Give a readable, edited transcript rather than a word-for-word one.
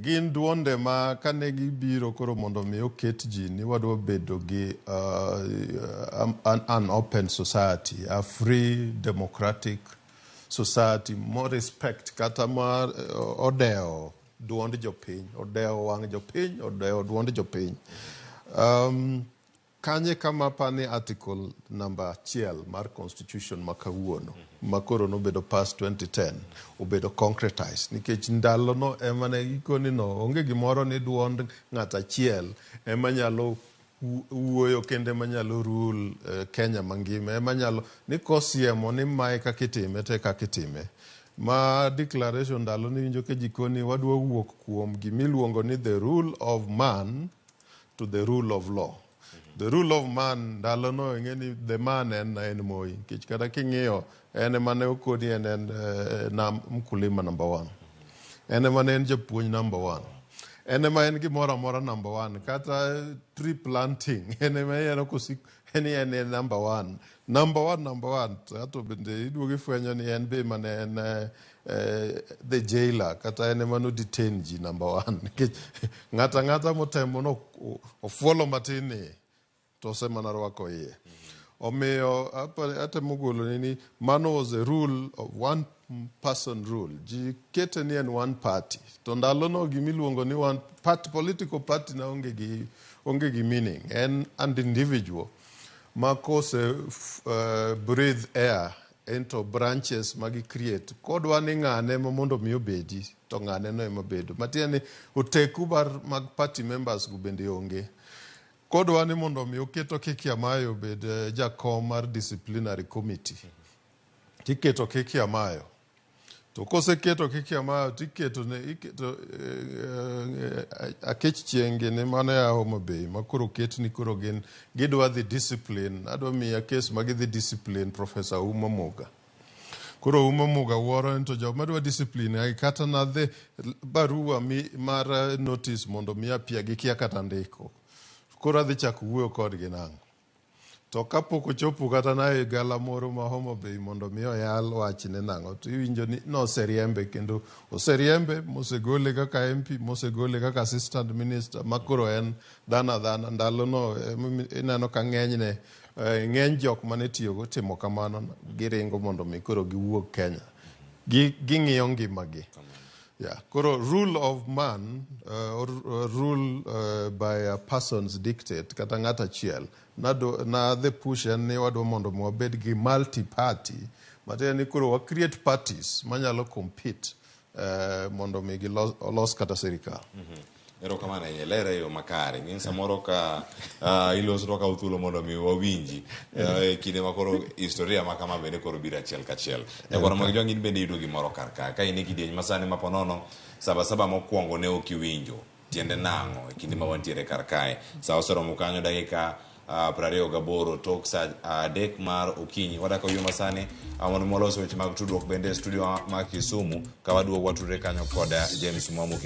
Gin duonde ma kane gibiro koro mondo mi oket ji ni wadwa bedo gi an open society, a free democratic society, more respect kata ma odeo duond jopiny, odeo wang jopiny, odeo duond jopiny. Kanye kama pani article number 1 mar constitution makawuono makoro nobedo pass 2010 obedo concretized nikech ndalo no emane gikoni no onge gimoro ni duond ng'ata achiel emanyalo wuoyo kende manyalo rule Kenya mangima emanyalo ni kosiemo ni mae kakitime te kakitime ma declaration ndalo ni winjo ke jikoni wadwa wuok kuom gimiluongo ni the rule of man to the rule of law. The rule of man, ndalo no ingeni the man en Moi. Kich kada king'iyo ene mane okoni en mkulima number 1. Ene mane en japuonj number 1. Ene ma en gimoro amora number 1. Kata tree planting ene ma en okosik en number 1. Number 1. Ato bende iduogi fwenyo ni en be mane en the jailer kata ene mano detain ji number 1. Ng'ata motemo no ofuolo matini to semana rwako iye. Omiyo atemo golo ni mano was a rule of one person rule. Ji kete ni en one party. To ndalo no gimiluongo ni one party, political party na onge gi meaning. En an individual ma kose breathe air into branches magi create. Kodwa ni ng'ane mondo mi obedi to ng'ane no ema bedo. Matieni oteku mag party members go bende onge. Kodwa ni mondo mi oketo Kiki Mayo bed jakom mar disciplinary committee. Tiketo Kiki Mayo. To kose keto Kiki Mayo tiketo akech chienge ne mane ya Homa Bay makoro ket ni koro gidwa the discipline. Adwa miya case magi the discipline Professor Uma Muga. Koro Uma Muga woro ento job madwa discipline ai kata na the barua mar notice mondo mi apia gikia kata ndiko. Koro adhi chako wuoyo kodgi nang'o. To kapok ochopo kata na e gala moro ma Homa Bay mondo mi oyal wachne nang'o to iwinjo ni noseriembe kendo oseriembe mosegole kaka MP mosegole kaka assistant minister makoro en dhana ndalo no ineno ka ng'eny jok mane tiyogo timo kamano giringo mondo mi koro giwuog Kenya ging'iyo ngimagi. Yeah, koro rule of man or rule by a person's dictate kata ng'ata achiel na the push en ni wadwa mondo wabed gi multi party matiende ni koro wa create parties manyalo compete mondo mi los kata sirikal. Ero kamana yelere yo makare ngin samoro ka ilosro ka uthulo mondo mi wawinji kinde makoro historia makama bende koro bira achiel kachiel koro mag jongin bende yudo gimoro karka ka ine kidieny masani maponono saba mokwongo ne okiwinjo tiende nang'o kinde ma wantiere karkae sa oseromo kanyo dakika 28 tok sa 3 mar okinyi wadaka yo masani mondo moloso weche mag tudruok bende studio ma Kisumu ka waduogo watudre kanyo kod James Mwamu.